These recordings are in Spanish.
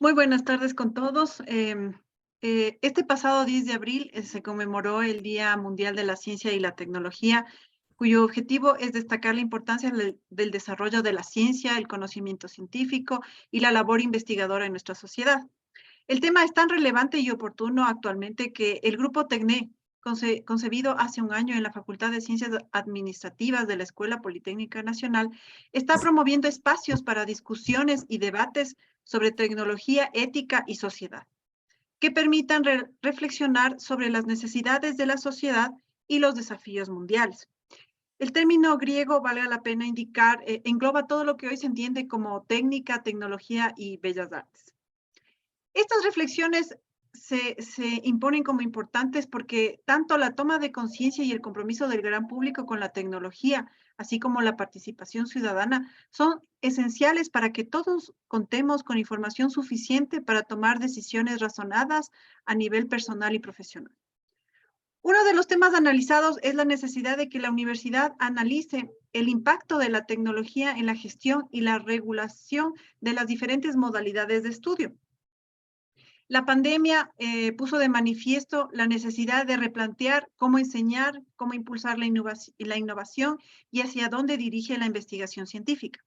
Muy buenas tardes con todos. Este pasado 10 de abril se conmemoró el Día Mundial de la Ciencia y la Tecnología, cuyo objetivo es destacar la importancia del desarrollo de la ciencia, el conocimiento científico y la labor investigadora en nuestra sociedad. El tema es tan relevante y oportuno actualmente que el Grupo TECNE, concebido hace un año en la Facultad de Ciencias Administrativas de la Escuela Politécnica Nacional, está promoviendo espacios para discusiones y debates sobre tecnología, ética y sociedad, que permitan reflexionar sobre las necesidades de la sociedad y los desafíos mundiales. El término griego, vale la pena indicar, engloba todo lo que hoy se entiende como técnica, tecnología y bellas artes. Estas reflexiones se imponen como importantes porque tanto la toma de conciencia y el compromiso del gran público con la tecnología, así como la participación ciudadana, son esenciales para que todos contemos con información suficiente para tomar decisiones razonadas a nivel personal y profesional. Uno de los temas analizados es la necesidad de que la universidad analice el impacto de la tecnología en la gestión y la regulación de las diferentes modalidades de estudio. La pandemia puso de manifiesto la necesidad de replantear cómo enseñar, cómo impulsar la innovación y hacia dónde dirige la investigación científica.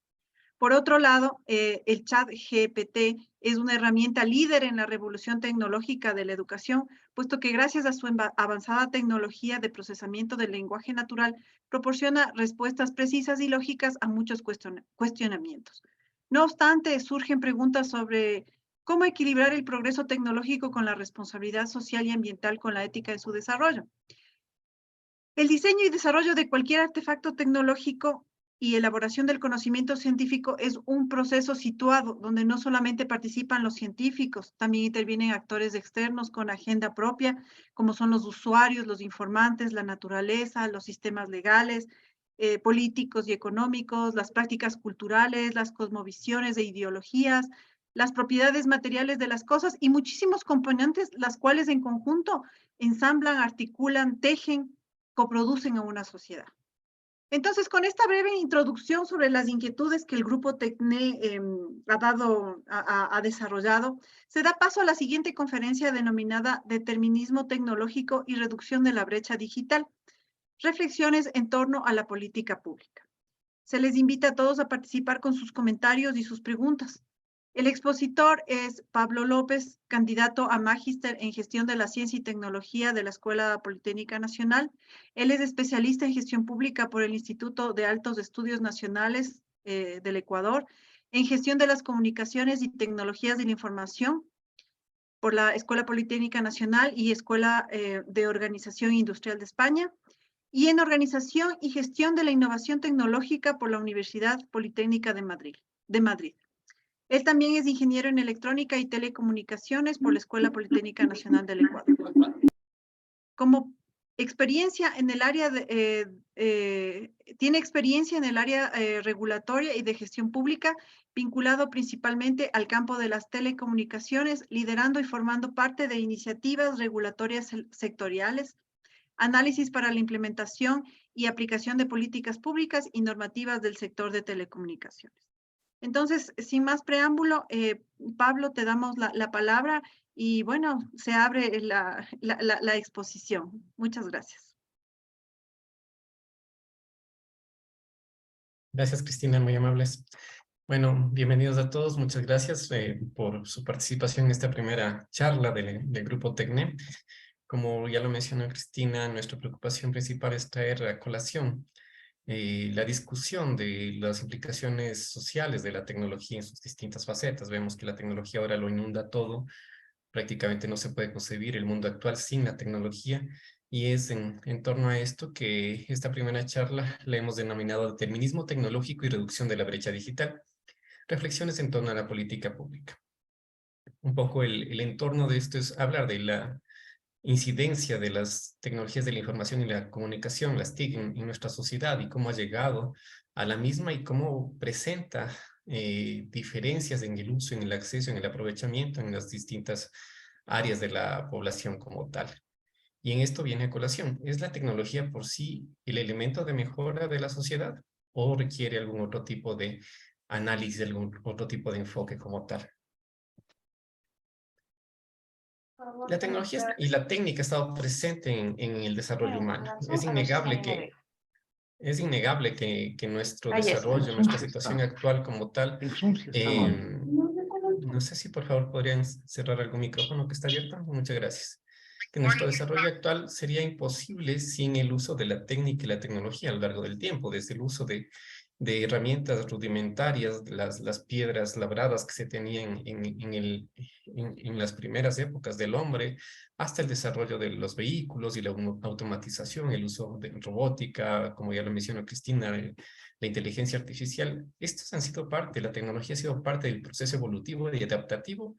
Por otro lado, el chat GPT es una herramienta líder en la revolución tecnológica de la educación, puesto que gracias a su avanzada tecnología de procesamiento del lenguaje natural, proporciona respuestas precisas y lógicas a muchos cuestionamientos. No obstante, surgen preguntas sobre cómo equilibrar el progreso tecnológico con la responsabilidad social y ambiental con la ética en su desarrollo. El diseño y desarrollo de cualquier artefacto tecnológico y elaboración del conocimiento científico es un proceso situado donde no solamente participan los científicos, también intervienen actores externos con agenda propia, como son los usuarios, los informantes, la naturaleza, los sistemas legales, políticos y económicos, las prácticas culturales, las cosmovisiones e ideologías, las propiedades materiales de las cosas y muchísimos componentes, las cuales en conjunto ensamblan, articulan, tejen, coproducen a una sociedad. Entonces, con esta breve introducción sobre las inquietudes que el grupo TECNE ha desarrollado, se da paso a la siguiente conferencia denominada Determinismo tecnológico y reducción de la brecha digital, reflexiones en torno a la política pública. Se les invita a todos a participar con sus comentarios y sus preguntas. El expositor es Pablo López, candidato a magíster en gestión de la ciencia y tecnología de la Escuela Politécnica Nacional. Él es especialista en gestión pública por el Instituto de Altos Estudios Nacionales del Ecuador, en gestión de las comunicaciones y tecnologías de la información por la Escuela Politécnica Nacional y Escuela de Organización Industrial de España, y en organización y gestión de la innovación tecnológica por la Universidad Politécnica de Madrid. Él también es ingeniero en electrónica y telecomunicaciones por la Escuela Politécnica Nacional del Ecuador. Como experiencia en el área tiene experiencia en el área regulatoria y de gestión pública, vinculado principalmente al campo de las telecomunicaciones, liderando y formando parte de iniciativas regulatorias sectoriales, análisis para la implementación y aplicación de políticas públicas y normativas del sector de telecomunicaciones. Entonces, sin más preámbulo, Pablo, te damos la palabra y bueno, se abre la exposición. Muchas gracias. Gracias, Cristina, muy amables. Bueno, bienvenidos a todos. Muchas gracias por su participación en esta primera charla del Grupo TECNE. Como ya lo mencionó Cristina, nuestra preocupación principal es traer a colación la discusión de las implicaciones sociales de la tecnología en sus distintas facetas. Vemos que la tecnología ahora lo inunda todo. Prácticamente no se puede concebir el mundo actual sin la tecnología. Y es en torno a esto que esta primera charla la hemos denominado Determinismo tecnológico y reducción de la brecha digital. Reflexiones en torno a la política pública. Un poco el entorno de esto es hablar de la incidencia de las tecnologías de la información y la comunicación, las TIC, en nuestra sociedad y cómo ha llegado a la misma y cómo presenta diferencias en el uso, en el acceso, en el aprovechamiento en las distintas áreas de la población como tal. Y en esto viene a colación, ¿es la tecnología por sí el elemento de mejora de la sociedad o requiere algún otro tipo de análisis, algún otro tipo de enfoque como tal? La tecnología y la técnica ha estado presente en el desarrollo humano. Es innegable que nuestro desarrollo, nuestra situación actual como tal, no sé si por favor podrían cerrar algún micrófono que está abierto. Muchas gracias. Que nuestro desarrollo actual sería imposible sin el uso de la técnica y la tecnología a lo largo del tiempo, desde el uso de herramientas rudimentarias, las piedras labradas que se tenían en las primeras épocas del hombre, hasta el desarrollo de los vehículos y la automatización, el uso de robótica, como ya lo mencionó Cristina, la inteligencia artificial. Estos han sido parte, la tecnología ha sido parte del proceso evolutivo y adaptativo,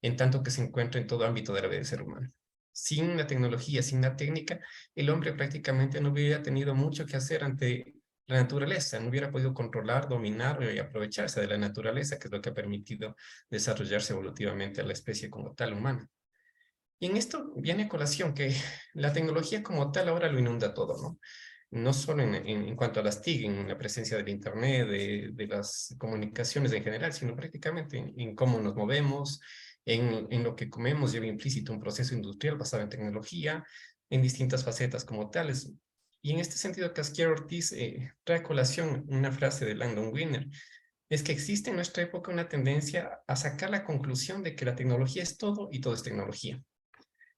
en tanto que se encuentra en todo ámbito de la vida del ser humano. Sin la tecnología, sin la técnica, el hombre prácticamente no hubiera tenido mucho que hacer ante la naturaleza, no hubiera podido controlar, dominar y aprovecharse de la naturaleza, que es lo que ha permitido desarrollarse evolutivamente a la especie como tal humana. Y en esto viene a colación que la tecnología como tal ahora lo inunda todo, ¿no? No solo en cuanto a las TIC, en la presencia del Internet, de las comunicaciones en general, sino prácticamente en cómo nos movemos, en lo que comemos, lleva implícito un proceso industrial basado en tecnología, en distintas facetas como tales. Y en este sentido, Casquier Ortiz trae a colación una frase de Landon Winner, es que existe en nuestra época una tendencia a sacar la conclusión de que la tecnología es todo y todo es tecnología.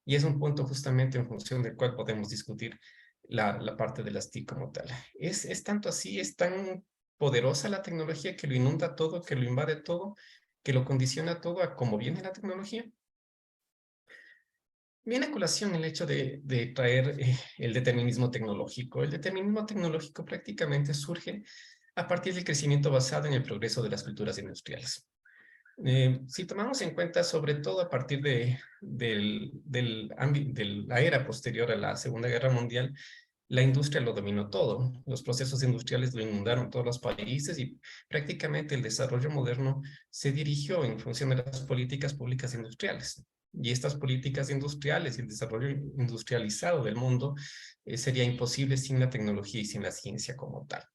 Y es un punto justamente en función del cual podemos discutir la parte de las TIC como tal. Es tanto así, es tan poderosa la tecnología que lo inunda todo, que lo invade todo, que lo condiciona todo a cómo viene la tecnología. Viene a colación el hecho de traer el determinismo tecnológico. El determinismo tecnológico prácticamente surge a partir del crecimiento basado en el progreso de las culturas industriales. Si tomamos en cuenta, sobre todo a partir de la era posterior a la Segunda Guerra Mundial, la industria lo dominó todo. Los procesos industriales lo inundaron todos los países y prácticamente el desarrollo moderno se dirigió en función de las políticas públicas industriales. Y estas políticas industriales y el desarrollo industrializado del mundo sería imposible sin la tecnología y sin la ciencia como tal.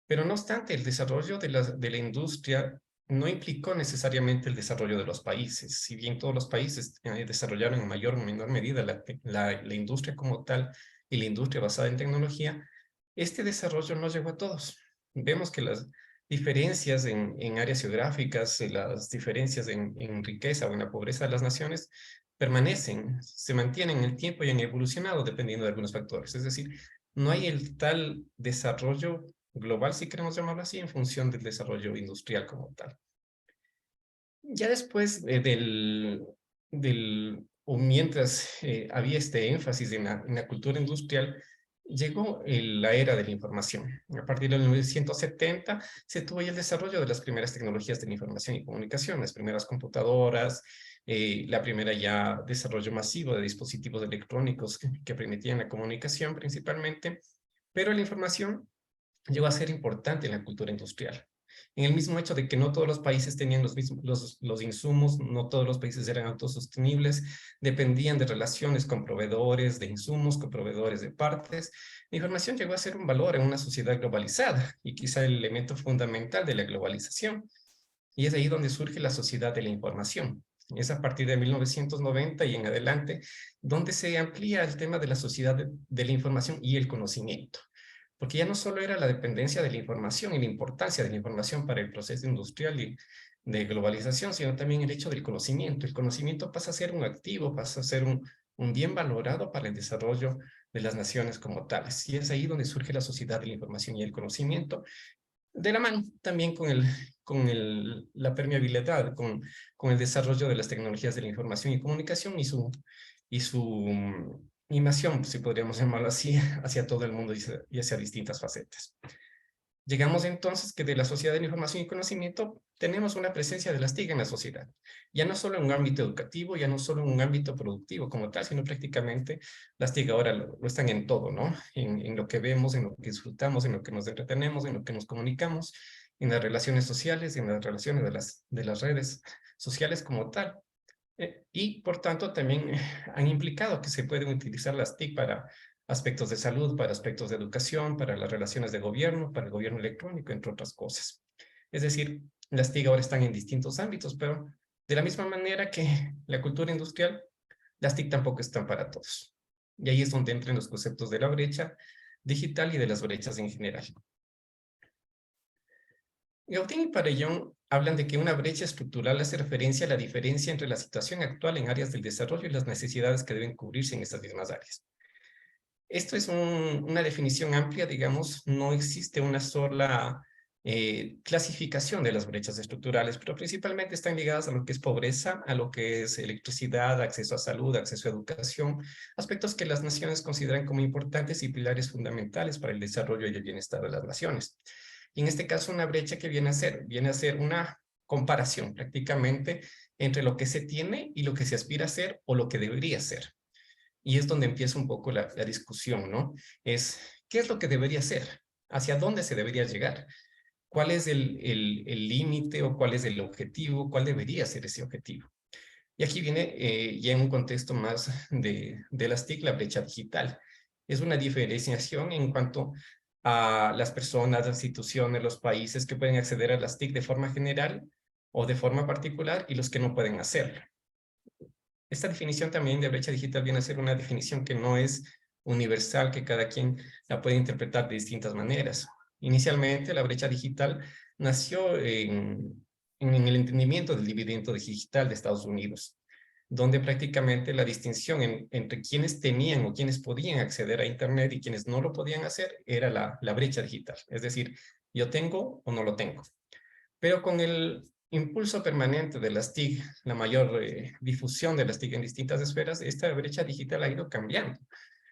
Pero no obstante, el desarrollo de la industria no implicó necesariamente el desarrollo de los países. Si bien todos los países desarrollaron en mayor o menor medida la industria como tal y la industria basada en tecnología, este desarrollo no llegó a todos. Vemos que las diferencias en áreas geográficas, las diferencias en riqueza o en la pobreza de las naciones permanecen, se mantienen en el tiempo y han evolucionado dependiendo de algunos factores. Es decir, no hay el tal desarrollo global, si queremos llamarlo así, en función del desarrollo industrial como tal. Ya después o mientras había este énfasis en la cultura industrial, llegó la era de la información. A partir de 1970 se tuvo ya el desarrollo de las primeras tecnologías de la información y comunicación, las primeras computadoras, la primera ya desarrollo masivo de dispositivos electrónicos que permitían la comunicación principalmente, pero la información llegó a ser importante en la cultura industrial. En el mismo hecho de que no todos los países tenían los insumos, no todos los países eran autosostenibles, dependían de relaciones con proveedores de insumos, con proveedores de partes. La información llegó a ser un valor en una sociedad globalizada y quizá el elemento fundamental de la globalización. Y es ahí donde surge la sociedad de la información. Es a partir de 1990 y en adelante donde se amplía el tema de la sociedad de la información y el conocimiento. Porque ya no solo era la dependencia de la información y la importancia de la información para el proceso industrial y de globalización, sino también el hecho del conocimiento. El conocimiento pasa a ser un activo, pasa a ser un bien valorado para el desarrollo de las naciones como tales. Y es ahí donde surge la sociedad de la información y el conocimiento, de la mano también la permeabilidad, con el desarrollo de las tecnologías de la información y comunicación y su invasión, si podríamos llamarlo así, hacia todo el mundo y hacia distintas facetas. Llegamos entonces que de la sociedad de la información y conocimiento tenemos una presencia de las TIC en la sociedad. Ya no solo en un ámbito educativo, ya no solo en un ámbito productivo como tal, sino prácticamente las TIC ahora lo están en todo, ¿no? En lo que vemos, en lo que disfrutamos, en lo que nos entretenemos, en lo que nos comunicamos, en las relaciones sociales, en las relaciones de las redes sociales como tal. Y por tanto también han implicado que se pueden utilizar las TIC para aspectos de salud, para aspectos de educación, para las relaciones de gobierno, para el gobierno electrónico, entre otras cosas. Es decir, las TIC ahora están en distintos ámbitos, pero De la misma manera que la cultura industrial, las TIC tampoco están para todos. Y ahí es donde entran los conceptos de la brecha digital y de las brechas en general. Gautin y Parellón hablan de que una brecha estructural hace referencia a la diferencia entre la situación actual en áreas del desarrollo y las necesidades que deben cubrirse en estas mismas áreas. Esto es una definición amplia, digamos, no existe una sola clasificación de las brechas estructurales, pero principalmente están ligadas a lo que es pobreza, a lo que es electricidad, acceso a salud, acceso a educación, aspectos que las naciones consideran como importantes y pilares fundamentales para el desarrollo y el bienestar de las naciones. Y en este caso, una brecha que viene a ser una comparación prácticamente entre lo que se tiene y lo que se aspira a ser o lo que debería ser. Y es donde empieza un poco la discusión, ¿no? Es, ¿qué es lo que debería ser? ¿Hacia dónde se debería llegar? ¿Cuál es el límite o cuál es el objetivo? ¿Cuál debería ser ese objetivo? Y aquí viene ya en un contexto más de las TIC, la brecha digital. Es una diferenciación en cuanto a las personas, las instituciones, los países que pueden acceder a las TIC de forma general o de forma particular y los que no pueden hacerlo. Esta definición también de brecha digital viene a ser una definición que no es universal, que cada quien la puede interpretar de distintas maneras. Inicialmente, la brecha digital nació en el entendimiento del dividendo digital de Estados Unidos, donde prácticamente la distinción entre quienes tenían o quienes podían acceder a Internet y quienes no lo podían hacer era la brecha digital. Es decir, yo tengo o no lo tengo. Pero con el impulso permanente de las TIC, la mayor difusión de las TIC en distintas esferas, esta brecha digital ha ido cambiando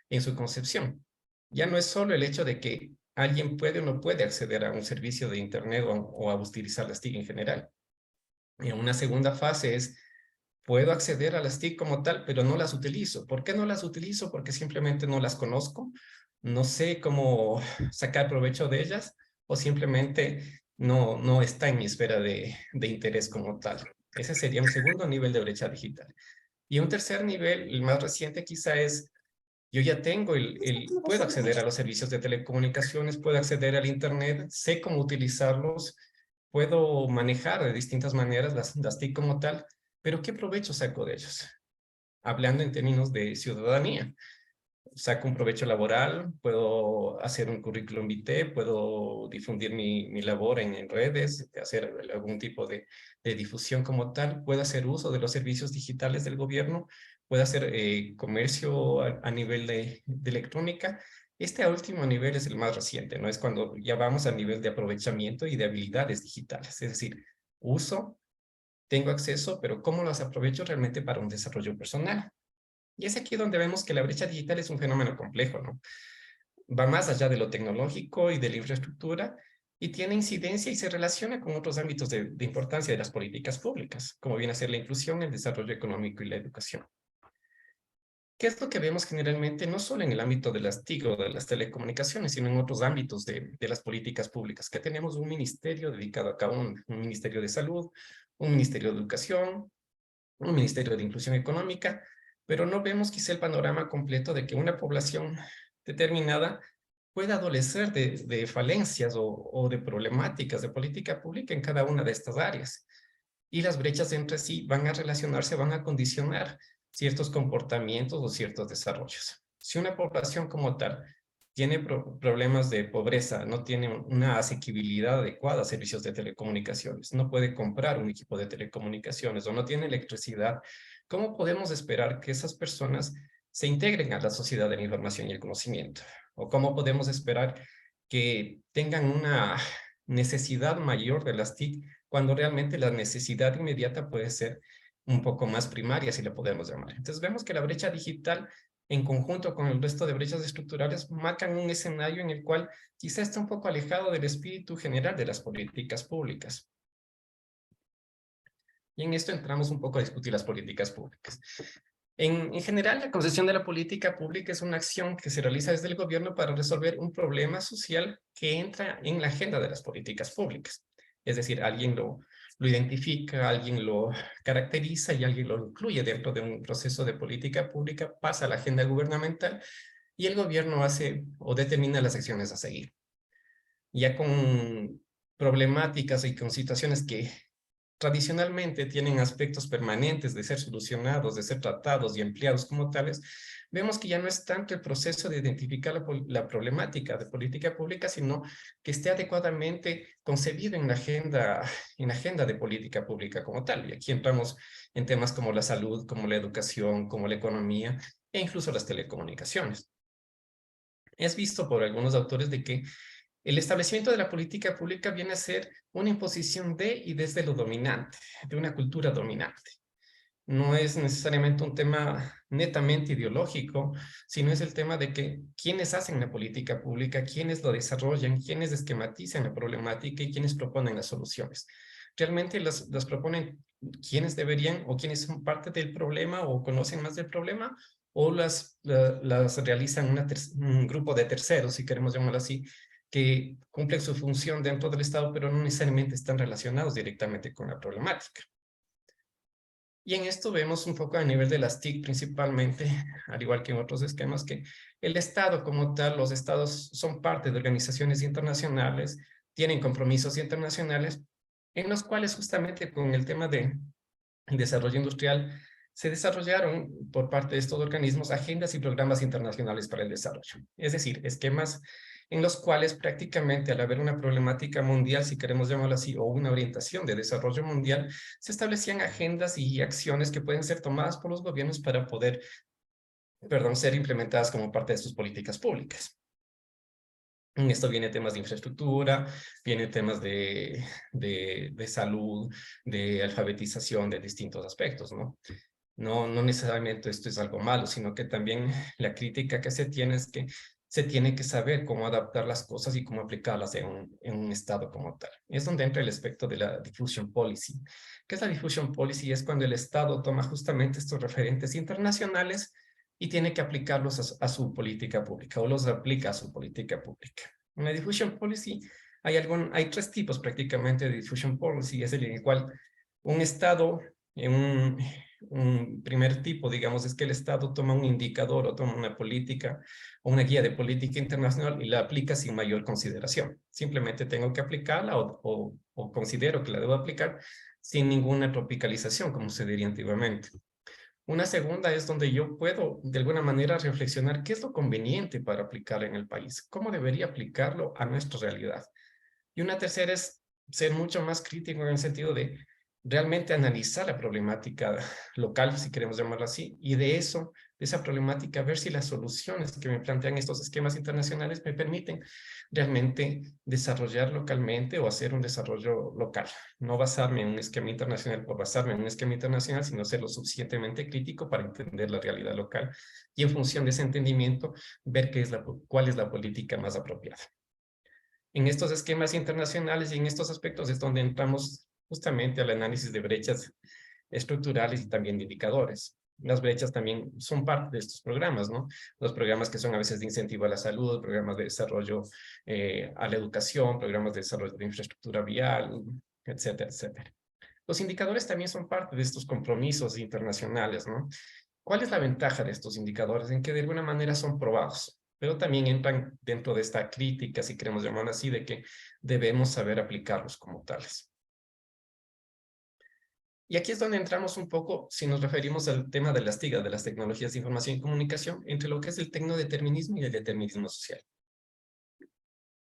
en su concepción. Ya no es solo el hecho de que alguien puede o no puede acceder a un servicio de Internet o a utilizar las TIC en general. Y una segunda fase es, puedo acceder a las TIC como tal, pero no las utilizo. ¿Por qué no las utilizo? Porque simplemente no las conozco, no sé cómo sacar provecho de ellas, o simplemente no está en mi esfera de interés como tal. Ese sería un segundo nivel de brecha digital. Y un tercer nivel, el más reciente quizá es, yo ya tengo puedo acceder a los servicios de telecomunicaciones, puedo acceder al Internet, sé cómo utilizarlos, puedo manejar de distintas maneras las TIC como tal, pero ¿qué provecho saco de ellos? Hablando en términos de ciudadanía, saco un provecho laboral, puedo hacer un currículum vitae, puedo difundir mi labor en redes, hacer algún tipo de difusión como tal, puedo hacer uso de los servicios digitales del gobierno, puedo hacer comercio a nivel de electrónica. Este último nivel es el más reciente, ¿no? Es cuando ya vamos al nivel de aprovechamiento y de habilidades digitales, es decir, uso, tengo acceso, pero ¿cómo los aprovecho realmente para un desarrollo personal? Y es aquí donde vemos que la brecha digital es un fenómeno complejo, ¿no? Va más allá de lo tecnológico y de la infraestructura y tiene incidencia y se relaciona con otros ámbitos de importancia de las políticas públicas, como viene a ser la inclusión, el desarrollo económico y la educación. ¿Qué es lo que vemos generalmente, no solo en el ámbito de las TIC o de las telecomunicaciones, sino en otros ámbitos de las políticas públicas? Que tenemos un ministerio dedicado a cada un ministerio de salud, un ministerio de educación, un ministerio de inclusión económica, pero no vemos quizá el panorama completo de que una población determinada pueda adolecer de falencias o de problemáticas de política pública en cada una de estas áreas. Y las brechas entre sí van a relacionarse, van a condicionar ciertos comportamientos o ciertos desarrollos. Si una población como tal tiene problemas de pobreza, no tiene una asequibilidad adecuada a servicios de telecomunicaciones, no puede comprar un equipo de telecomunicaciones o no tiene electricidad, ¿cómo podemos esperar que esas personas se integren a la sociedad de la información y el conocimiento? ¿O cómo podemos esperar que tengan una necesidad mayor de las TIC cuando realmente la necesidad inmediata puede ser un poco más primaria, si la podemos llamar? Entonces vemos que la brecha digital en conjunto con el resto de brechas estructurales marcan un escenario en el cual quizá está un poco alejado del espíritu general de las políticas públicas. Y en esto entramos un poco a discutir las políticas públicas. En general, la concepción de la política pública es una acción que se realiza desde el gobierno para resolver un problema social que entra en la agenda de las políticas públicas. Es decir, alguien lo identifica, alguien lo caracteriza y alguien lo incluye dentro de un proceso de política pública, pasa a la agenda gubernamental y el gobierno hace o determina las acciones a seguir. Ya con problemáticas y con situaciones que tradicionalmente tienen aspectos permanentes de ser solucionados, de ser tratados y empleados como tales, vemos que ya no es tanto el proceso de identificar la problemática de política pública, sino que esté adecuadamente concebido en la agenda de política pública como tal. Y aquí entramos en temas como la salud, como la educación, como la economía e incluso las telecomunicaciones. Es visto por algunos autores de que el establecimiento de la política pública viene a ser una imposición de y desde lo dominante, de una cultura dominante. No es necesariamente un tema netamente ideológico, sino es el tema de que quiénes hacen la política pública, quiénes lo desarrollan, quiénes esquematizan la problemática y quiénes proponen las soluciones. Realmente las proponen quienes deberían o quienes son parte del problema o conocen más del problema, o las realizan un grupo de terceros, si queremos llamarlo así, que cumplen su función dentro del Estado, pero no necesariamente están relacionados directamente con la problemática. Y en esto vemos un poco a nivel de las TIC principalmente, al igual que en otros esquemas, que el Estado como tal, los Estados son parte de organizaciones internacionales, tienen compromisos internacionales, en los cuales justamente con el tema de desarrollo industrial se desarrollaron por parte de estos organismos agendas y programas internacionales para el desarrollo. Es decir, esquemas en los cuales prácticamente al haber una problemática mundial, si queremos llamarlo así, o una orientación de desarrollo mundial, se establecían agendas y acciones que pueden ser tomadas por los gobiernos para poder, ser implementadas como parte de sus políticas públicas. En esto viene temas de infraestructura, viene temas de salud, de alfabetización, de distintos aspectos, ¿no? No necesariamente esto es algo malo, sino que también la crítica que se tiene es que se tiene que saber cómo adaptar las cosas y cómo aplicarlas en un estado como tal. Es donde entra el aspecto de la diffusion policy. ¿Qué es la diffusion policy? Es cuando el Estado toma justamente estos referentes internacionales y tiene que aplicarlos a su política pública o los aplica a su política pública. En la diffusion policy hay tres tipos prácticamente de diffusion policy. Es el cual un Estado en un primer tipo, digamos, es que el Estado toma un indicador o toma una política o una guía de política internacional y la aplica sin mayor consideración. Simplemente tengo que aplicarla o considero que la debo aplicar sin ninguna tropicalización, como se diría antiguamente. Una segunda es donde yo puedo, de alguna manera, reflexionar qué es lo conveniente para aplicar en el país, cómo debería aplicarlo a nuestra realidad. Y una tercera es ser mucho más crítico en el sentido de realmente analizar la problemática local, si queremos llamarlo así, y de esa problemática, ver si las soluciones que me plantean estos esquemas internacionales me permiten realmente desarrollar localmente o hacer un desarrollo local. No basarme en un esquema internacional por basarme en un esquema internacional, sino ser lo suficientemente crítico para entender la realidad local y en función de ese entendimiento, ver cuál es la política más apropiada. En estos esquemas internacionales y en estos aspectos es donde entramos justamente al análisis de brechas estructurales y también de indicadores. Las brechas también son parte de estos programas, ¿no? Los programas que son a veces de incentivo a la salud, programas de desarrollo a la educación, programas de desarrollo de infraestructura vial, etcétera, etcétera. Los indicadores también son parte de estos compromisos internacionales, ¿no? ¿Cuál es la ventaja de estos indicadores? En que de alguna manera son probados, pero también entran dentro de esta crítica, si queremos llamarlo así, de que debemos saber aplicarlos como tales. Y aquí es donde entramos un poco, si nos referimos al tema de las TIC, de las tecnologías de información y comunicación, entre lo que es el tecnodeterminismo y el determinismo social.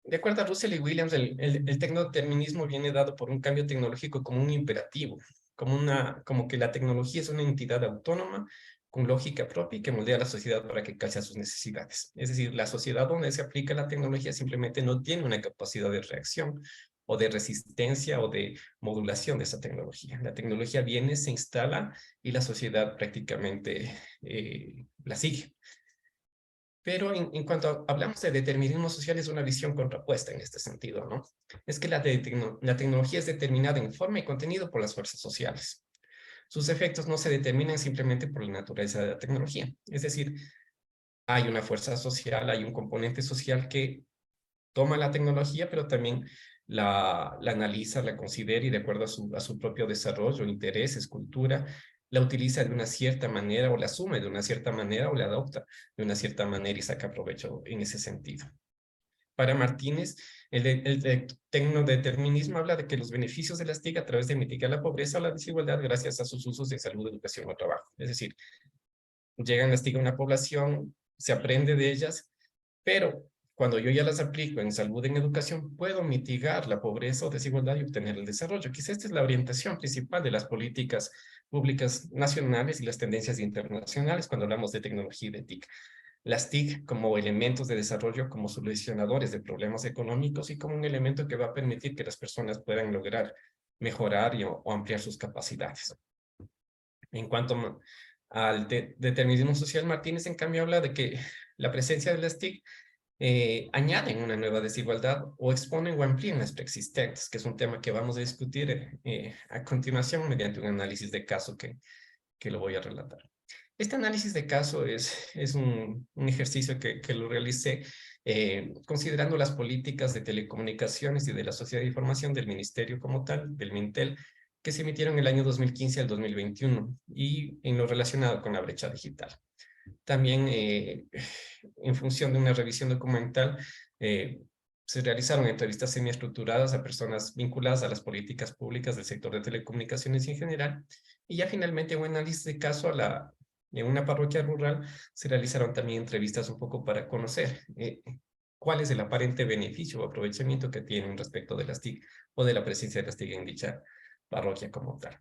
De acuerdo a Russell y Williams, el tecnodeterminismo viene dado por un cambio tecnológico como un imperativo, como que la tecnología es una entidad autónoma con lógica propia y que moldea a la sociedad para que calce a sus necesidades. Es decir, la sociedad donde se aplica la tecnología simplemente no tiene una capacidad de reacción o de resistencia o de modulación de esa tecnología. La tecnología viene, se instala y la sociedad prácticamente la sigue. Pero en cuanto hablamos de determinismo social, es una visión contrapuesta en este sentido, ¿no? Es que la tecnología es determinada en forma y contenido por las fuerzas sociales. Sus efectos no se determinan simplemente por la naturaleza de la tecnología. Es decir, hay una fuerza social, hay un componente social que toma la tecnología, pero también la analiza, la considera y de acuerdo a su propio desarrollo, intereses, cultura, la utiliza de una cierta manera o la asume de una cierta manera o la adopta de una cierta manera y saca provecho en ese sentido. Para Martínez, el tecnodeterminismo habla de que los beneficios de las TIC a través de mitigar la pobreza o la desigualdad gracias a sus usos de salud, educación o trabajo. Es decir, llegan las TIC a una población, se aprende de ellas, pero cuando yo ya las aplico en salud, en educación, puedo mitigar la pobreza o desigualdad y obtener el desarrollo. Quizá esta es la orientación principal de las políticas públicas nacionales y las tendencias internacionales cuando hablamos de tecnología y de TIC. Las TIC como elementos de desarrollo, como solucionadores de problemas económicos y como un elemento que va a permitir que las personas puedan lograr mejorar o ampliar sus capacidades. En cuanto al determinismo social, Martínez en cambio habla de que la presencia de las TIC añaden una nueva desigualdad o exponen o amplían las preexistentes, que es un tema que vamos a discutir a continuación mediante un análisis de caso que lo voy a relatar. Este análisis de caso es un ejercicio que lo realicé considerando las políticas de telecomunicaciones y de la sociedad de información del ministerio como tal, del Mintel, que se emitieron el año 2015 al 2021 y en lo relacionado con la brecha digital. También en función de una revisión documental, se realizaron entrevistas semiestructuradas a personas vinculadas a las políticas públicas del sector de telecomunicaciones en general, y ya finalmente un análisis de caso en una parroquia rural se realizaron también entrevistas un poco para conocer cuál es el aparente beneficio o aprovechamiento que tienen respecto de las TIC o de la presencia de las TIC en dicha parroquia como tal.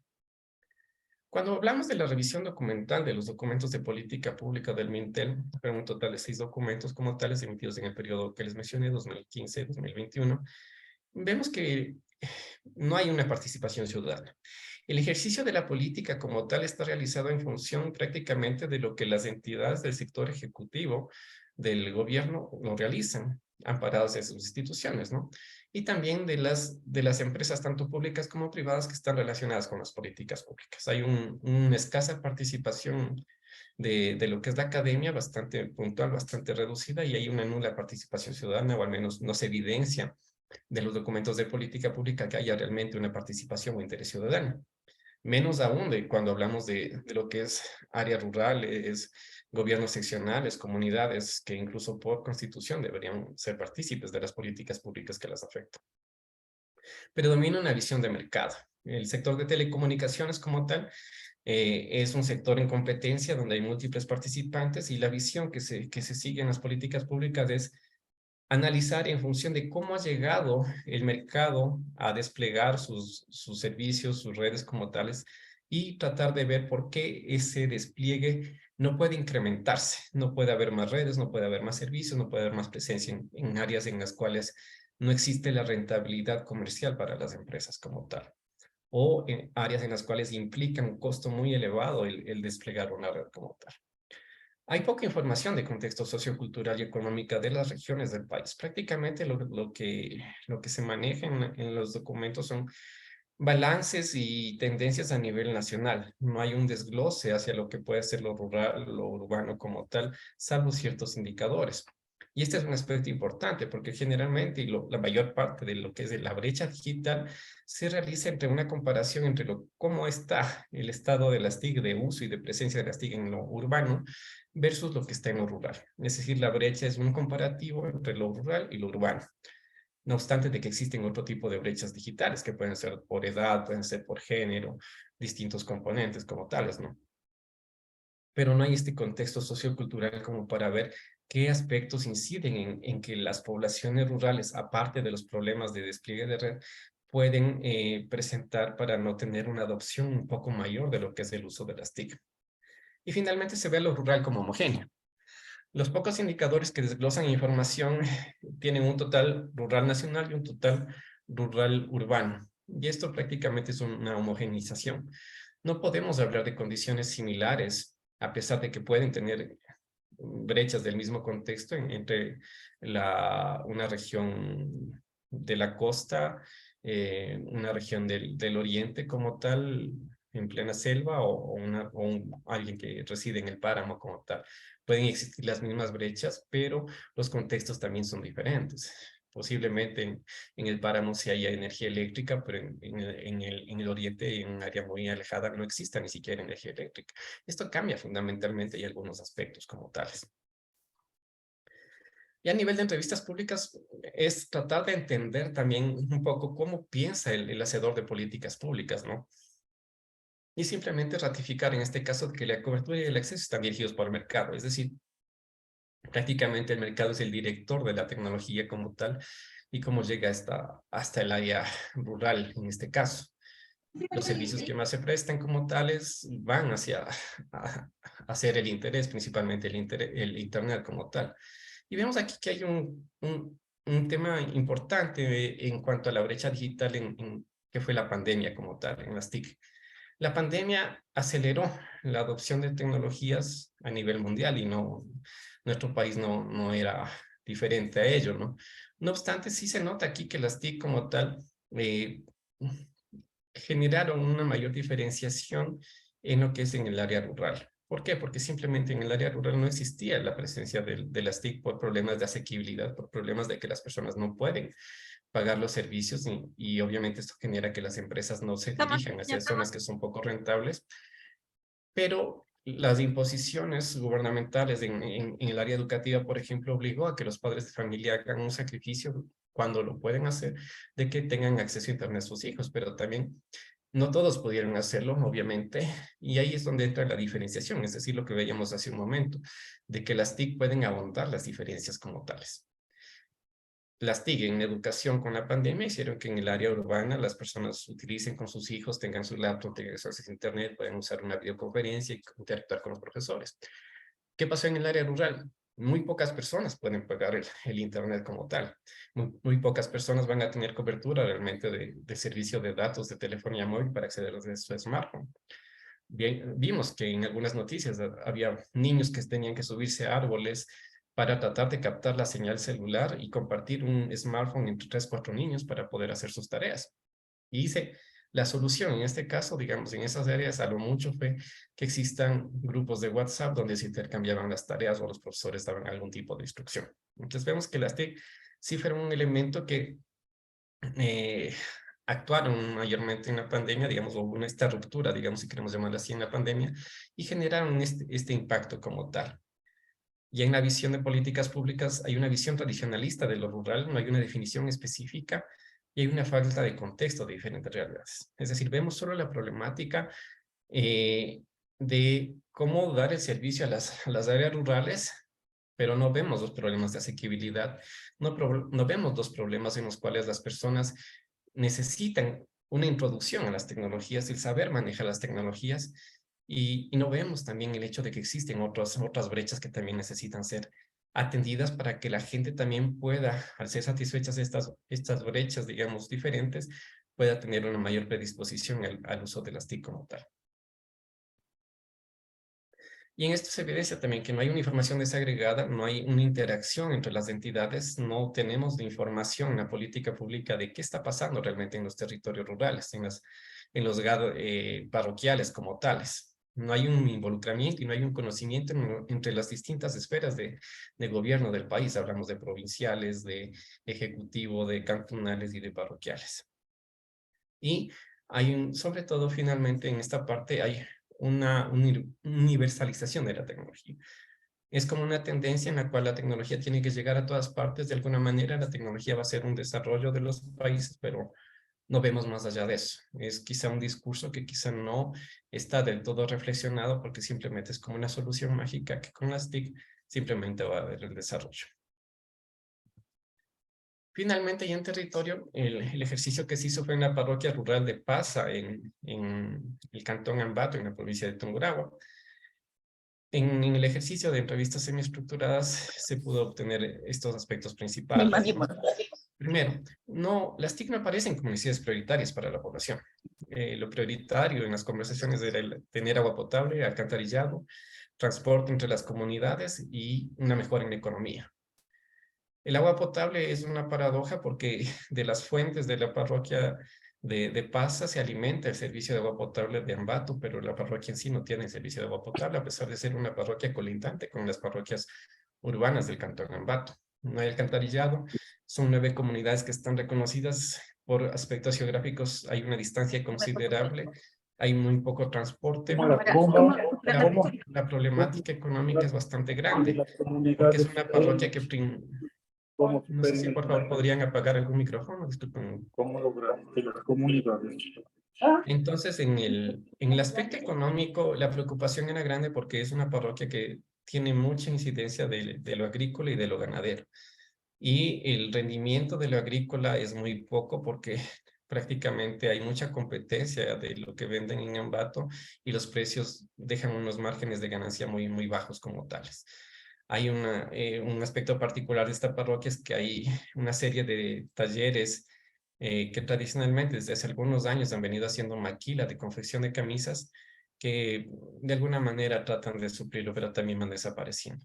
Cuando hablamos de la revisión documental de los documentos de política pública del Mintel, fueron un total de 6 documentos como tales emitidos en el periodo que les mencioné, 2015-2021, vemos que no hay una participación ciudadana. El ejercicio de la política como tal está realizado en función prácticamente de lo que las entidades del sector ejecutivo del gobierno lo realizan, amparados en sus instituciones, ¿no? Y también de las empresas, tanto públicas como privadas, que están relacionadas con las políticas públicas. Hay una escasa participación de lo que es la academia, bastante puntual, bastante reducida, y hay una nula participación ciudadana, o al menos no se evidencia de los documentos de política pública que haya realmente una participación o interés ciudadano. Menos aún de cuando hablamos de lo que es áreas rurales, gobiernos seccionales, comunidades que incluso por constitución deberían ser partícipes de las políticas públicas que las afectan. Predomina una visión de mercado. El sector de telecomunicaciones como tal es un sector en competencia donde hay múltiples participantes, y la visión que se sigue en las políticas públicas es analizar en función de cómo ha llegado el mercado a desplegar sus servicios, sus redes como tales, y tratar de ver por qué ese despliegue no puede incrementarse. No puede haber más redes, no puede haber más servicios, no puede haber más presencia en áreas en las cuales no existe la rentabilidad comercial para las empresas como tal, o en áreas en las cuales implica un costo muy elevado el desplegar una red como tal. Hay poca información de contexto sociocultural y económica de las regiones del país. Prácticamente lo que se maneja en los documentos son balances y tendencias a nivel nacional. No hay un desglose hacia lo que puede ser lo rural, lo urbano como tal, salvo ciertos indicadores. Y este es un aspecto importante porque generalmente la mayor parte de lo que es de la brecha digital se realiza entre una comparación entre cómo está el estado de las TIC de uso y de presencia de las TIC en lo urbano versus lo que está en lo rural. Es decir, la brecha es un comparativo entre lo rural y lo urbano. No obstante de que existen otro tipo de brechas digitales que pueden ser por edad, pueden ser por género, distintos componentes como tales, ¿no? Pero no hay este contexto sociocultural como para ver qué aspectos inciden en que las poblaciones rurales, aparte de los problemas de despliegue de red, pueden presentar para no tener una adopción un poco mayor de lo que es el uso de las TIC. Y finalmente se ve lo rural como homogéneo. Los pocos indicadores que desglosan información tienen un total rural nacional y un total rural urbano. Y esto prácticamente es una homogenización. No podemos hablar de condiciones similares, a pesar de que pueden tener brechas del mismo contexto entre una región de la costa, una región del oriente como tal, en plena selva, o alguien que reside en el páramo como tal. Pueden existir las mismas brechas, pero los contextos también son diferentes. Posiblemente en el páramo sí haya energía eléctrica, pero en el oriente, en un área muy alejada, no exista ni siquiera energía eléctrica. Esto cambia fundamentalmente y algunos aspectos como tales. Y a nivel de entrevistas públicas es tratar de entender también un poco cómo piensa el hacedor de políticas públicas, ¿no? Y simplemente ratificar en este caso que la cobertura y el acceso están dirigidos por el mercado. Es decir, prácticamente el mercado es el director de la tecnología como tal y cómo llega hasta el área rural en este caso. Los servicios que más se prestan como tales van hacer el interés, principalmente el Internet como tal. Y vemos aquí que hay un tema importante en cuanto a la brecha digital que fue la pandemia como tal, en las TIC. La pandemia aceleró la adopción de tecnologías a nivel mundial y nuestro país no era diferente a ello, ¿no? No obstante, sí se nota aquí que las TIC como tal generaron una mayor diferenciación en lo que es en el área rural. ¿Por qué? Porque simplemente en el área rural no existía la presencia de las TIC por problemas de asequibilidad, por problemas de que las personas no pueden pagar los servicios y obviamente esto genera que las empresas no se dirijan hacia zonas que son poco rentables, pero las imposiciones gubernamentales en el área educativa, por ejemplo, obligó a que los padres de familia hagan un sacrificio cuando lo pueden hacer, de que tengan acceso a Internet a sus hijos, pero también no todos pudieron hacerlo, obviamente, y ahí es donde entra la diferenciación, es decir, lo que veíamos hace un momento, de que las TIC pueden ahondar las diferencias como tales. Las TIC en educación con la pandemia hicieron que en el área urbana las personas utilicen con sus hijos, tengan su laptop, tengan acceso a internet, pueden usar una videoconferencia y interactuar con los profesores. ¿Qué pasó en el área rural? Muy pocas personas pueden pagar el internet como tal. Muy pocas personas van a tener cobertura realmente de servicio de datos de telefonía móvil para acceder a su smartphone. Bien, vimos que en algunas noticias había niños que tenían que subirse a árboles para tratar de captar la señal celular y compartir un smartphone entre 3, 4 niños para poder hacer sus tareas. Y dice, la solución en este caso, digamos, en esas áreas, a lo mucho fue que existan grupos de WhatsApp donde se intercambiaban las tareas o los profesores daban algún tipo de instrucción. Entonces vemos que las TIC sí fueron un elemento que eh, actuaron mayormente en la pandemia, digamos, o hubo esta ruptura, digamos, si queremos llamarla así, en la pandemia, y generaron este impacto como tal. Y en la visión de políticas públicas hay una visión tradicionalista de lo rural, no hay una definición específica y hay una falta de contexto de diferentes realidades. Es decir, vemos solo la problemática de cómo dar el servicio a las áreas rurales, pero no vemos los problemas de asequibilidad, no vemos los problemas en los cuales las personas necesitan una introducción a las tecnologías, el saber manejar las tecnologías, y no vemos también el hecho de que existen otras brechas que también necesitan ser atendidas para que la gente también pueda, al ser satisfechas estas brechas, digamos, diferentes, pueda tener una mayor predisposición al uso de las TIC como tal. Y en esto se evidencia también que no hay una información desagregada, no hay una interacción entre las entidades, no tenemos la información en la política pública de qué está pasando realmente en los territorios rurales, en los parroquiales como tales. No hay un involucramiento y no hay un conocimiento entre las distintas esferas de gobierno del país. Hablamos de provinciales, de ejecutivo, de cantonales y de parroquiales. Y sobre todo, finalmente, en esta parte hay una universalización de la tecnología. Es como una tendencia en la cual la tecnología tiene que llegar a todas partes. De alguna manera, la tecnología va a ser un desarrollo de los países, pero no vemos más allá de eso. Es quizá un discurso que quizá no está del todo reflexionado porque simplemente es como una solución mágica que con las TIC simplemente va a haber el desarrollo. Finalmente, ya en territorio, el ejercicio que se hizo fue en la parroquia rural de Pasa, en el cantón Ambato, en la provincia de Tungurahua. En el ejercicio de entrevistas semiestructuradas se pudo obtener estos aspectos principales. Primero, las TIC no aparecen como necesidades prioritarias para la población. Lo prioritario en las conversaciones era tener agua potable, alcantarillado, transporte entre las comunidades y una mejora en la economía. El agua potable es una paradoja porque de las fuentes de la parroquia de Pasa se alimenta el servicio de agua potable de Ambato, pero la parroquia en sí no tiene servicio de agua potable, a pesar de ser una parroquia colindante con las parroquias urbanas del cantón Ambato. No hay alcantarillado, son 9 comunidades que están reconocidas por aspectos geográficos, hay una distancia considerable, hay muy poco transporte. La problemática económica es bastante grande, porque es una parroquia que ¿Cómo No sé si por favor superimentar? podrían apagar algún micrófono, disculpen. ¿Cómo lograr que las comunidades? Entonces, en el aspecto económico, la preocupación era grande porque es una parroquia que tiene mucha incidencia de lo agrícola y de lo ganadero. Y el rendimiento de lo agrícola es muy poco porque prácticamente hay mucha competencia de lo que venden en Ambato y los precios dejan unos márgenes de ganancia muy, muy bajos como tales. Hay un aspecto particular de esta parroquia es que hay una serie de talleres que tradicionalmente desde hace algunos años han venido haciendo maquila de confección de camisas que de alguna manera tratan de suplirlo, pero también van desapareciendo.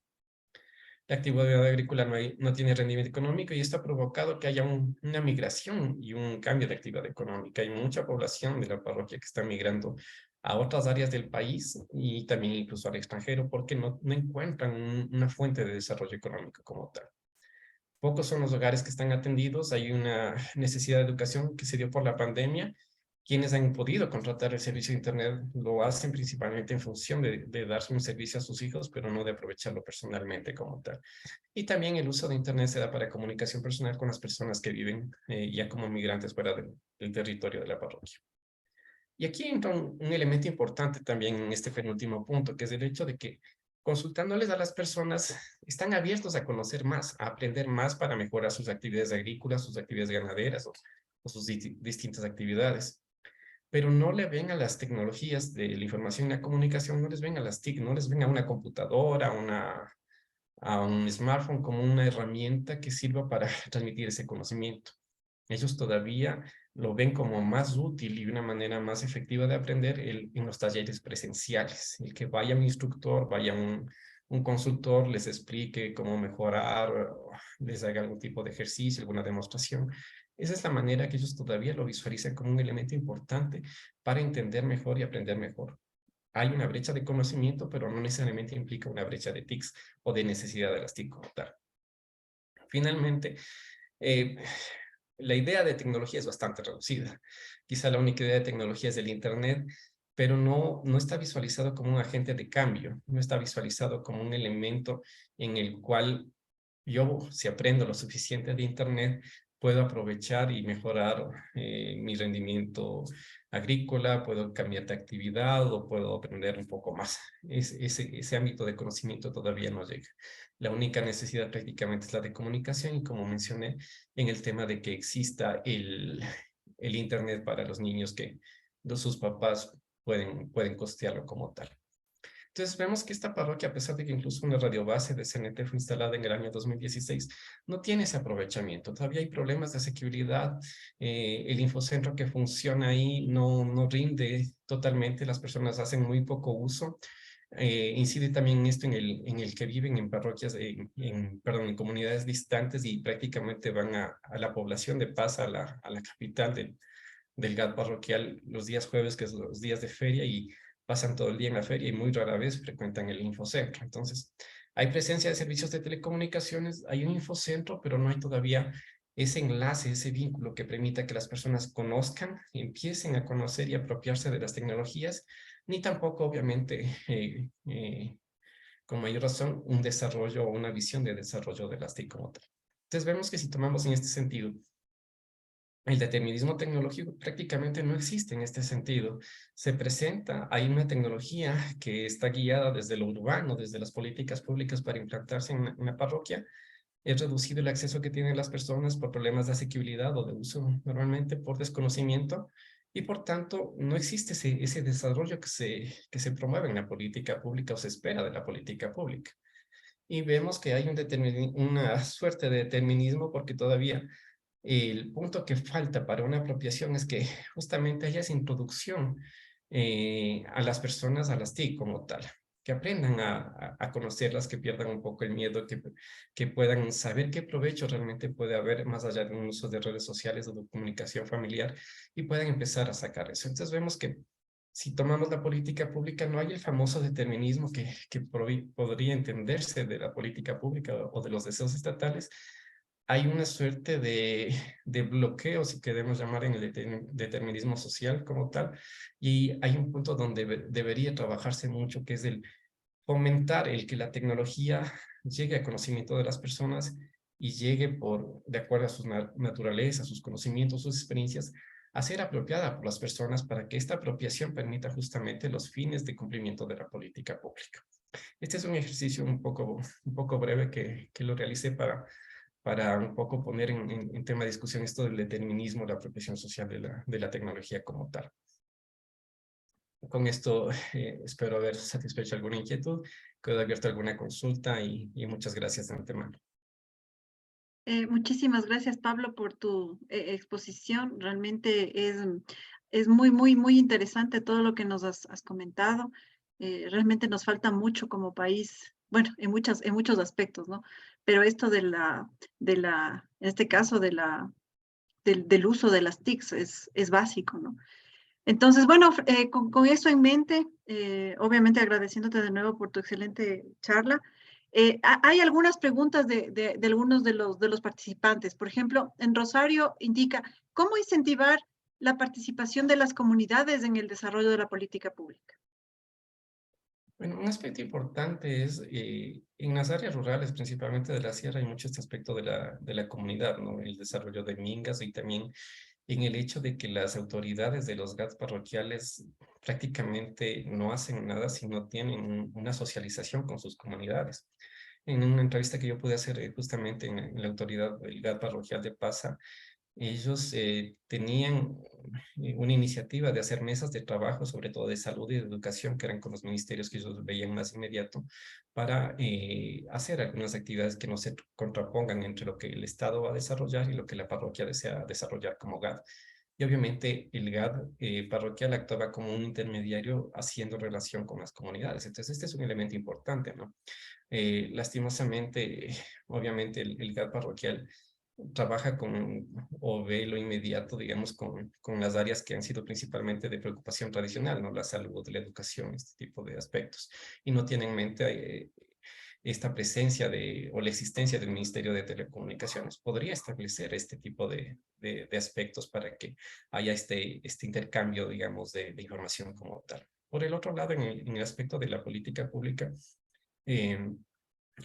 La actividad agrícola no tiene rendimiento económico y esto ha provocado que haya una migración y un cambio de actividad económica. Hay mucha población de la parroquia que está migrando a otras áreas del país y también incluso al extranjero porque no encuentran una fuente de desarrollo económico como tal. Pocos son los hogares que están atendidos, hay una necesidad de educación que se dio por la pandemia. Quienes han podido contratar el servicio de Internet lo hacen principalmente en función de darse un servicio a sus hijos, pero no de aprovecharlo personalmente como tal. Y también el uso de Internet se da para comunicación personal con las personas que viven ya como migrantes fuera del territorio de la parroquia. Y aquí entra un elemento importante también en este penúltimo punto, que es el hecho de que consultándoles a las personas están abiertos a conocer más, a aprender más para mejorar sus actividades agrícolas, sus actividades ganaderas o sus distintas actividades. Pero no le ven a las tecnologías de la información y la comunicación, no les ven a las TIC, no les ven a una computadora, a un smartphone como una herramienta que sirva para transmitir ese conocimiento. Ellos todavía lo ven como más útil y una manera más efectiva de aprender en los talleres presenciales. El que vaya un instructor, vaya un consultor, les explique cómo mejorar, les haga algún tipo de ejercicio, alguna demostración. Esa es la manera que ellos todavía lo visualizan como un elemento importante para entender mejor y aprender mejor. Hay una brecha de conocimiento, pero no necesariamente implica una brecha de TICs o de necesidad de las TIC como tal. Finalmente, eh, la idea de tecnología es bastante reducida. Quizá la única idea de tecnología es el Internet, pero no está visualizado como un agente de cambio, no está visualizado como un elemento en el cual yo, si aprendo lo suficiente de Internet, puedo aprovechar y mejorar mi rendimiento agrícola, puedo cambiar de actividad o puedo aprender un poco más. Ese ámbito de conocimiento todavía no llega. La única necesidad prácticamente es la de comunicación y como mencioné, en el tema de que exista el Internet para los niños que sus papás pueden costearlo como tal. Entonces vemos que esta parroquia, a pesar de que incluso una radiobase de CNT fue instalada en el año 2016, no tiene ese aprovechamiento. Todavía hay problemas de asequibilidad. El infocentro que funciona ahí no rinde totalmente. Las personas hacen muy poco uso. Incide también en esto en el que viven en parroquias, perdón, en comunidades distantes y prácticamente van a la población de Paz, a la capital del GAT parroquial los días jueves, que es los días de feria, y pasan todo el día en la feria y muy rara vez frecuentan el infocentro. Entonces, hay presencia de servicios de telecomunicaciones, hay un infocentro, pero no hay todavía ese enlace, ese vínculo que permita que las personas conozcan, empiecen a conocer y apropiarse de las tecnologías, ni tampoco, obviamente, con mayor razón, un desarrollo o una visión de desarrollo de las TIC como tal. Entonces, vemos que si tomamos en este sentido el determinismo tecnológico prácticamente no existe en este sentido. Se presenta, hay una tecnología que está guiada desde lo urbano, desde las políticas públicas para implantarse en una parroquia. Es reducido el acceso que tienen las personas por problemas de asequibilidad o de uso, normalmente por desconocimiento, y por tanto no existe ese desarrollo que se promueve en la política pública o se espera de la política pública. Y vemos que hay una suerte de determinismo porque todavía el punto que falta para una apropiación es que justamente haya esa introducción a las personas a las TIC como tal, que aprendan a conocerlas, que pierdan un poco el miedo, que puedan saber qué provecho realmente puede haber más allá de un uso de redes sociales o de comunicación familiar y puedan empezar a sacar eso. Entonces vemos que si tomamos la política pública, no hay el famoso determinismo que podría entenderse de la política pública o de los deseos estatales. Hay una suerte de bloqueo, si queremos llamar en el determinismo social como tal, y hay un punto donde debería trabajarse mucho, que es el fomentar el que la tecnología llegue a conocimiento de las personas y llegue de acuerdo a su naturaleza, sus conocimientos, sus experiencias, a ser apropiada por las personas para que esta apropiación permita justamente los fines de cumplimiento de la política pública. Este es un ejercicio un poco breve que lo realicé para un poco poner en tema de discusión esto del determinismo, la apropiación social de la tecnología como tal. Con esto espero haber satisfecho alguna inquietud, quedo abierto a alguna consulta y muchas gracias de antemano. Muchísimas gracias, Pablo, por tu exposición. Realmente es muy, muy, muy interesante todo lo que nos has comentado. Realmente nos falta mucho como país, bueno, en muchos aspectos, ¿no? Pero esto en este caso, del uso de las TICs es básico, ¿no? Entonces, bueno, con eso en mente, obviamente agradeciéndote de nuevo por tu excelente charla, hay algunas preguntas de algunos de los participantes. Por ejemplo, en Rosario indica, ¿cómo incentivar la participación de las comunidades en el desarrollo de la política pública? Bueno, un aspecto importante es, en las áreas rurales, principalmente de la sierra, hay mucho este aspecto de la comunidad, ¿no? El desarrollo de mingas y también en el hecho de que las autoridades de los GATS parroquiales prácticamente no hacen nada si no tienen una socialización con sus comunidades. En una entrevista que yo pude hacer justamente en la autoridad del GAT parroquial de Pasa, ellos tenían una iniciativa de hacer mesas de trabajo, sobre todo de salud y de educación, que eran con los ministerios que ellos veían más inmediato, para hacer algunas actividades que no se contrapongan entre lo que el Estado va a desarrollar y lo que la parroquia desea desarrollar como GAD. Y obviamente el GAD parroquial actuaba como un intermediario haciendo relación con las comunidades. Entonces este es un elemento importante, ¿no? Lastimosamente, obviamente el GAD parroquial trabaja o ve lo inmediato, digamos, con las áreas que han sido principalmente de preocupación tradicional, ¿no? La salud, la educación, este tipo de aspectos. Y no tiene en mente esta presencia o la existencia del Ministerio de Telecomunicaciones. Podría establecer este tipo de aspectos para que haya este intercambio, digamos, de información como tal. Por el otro lado, en el aspecto de la política pública, eh,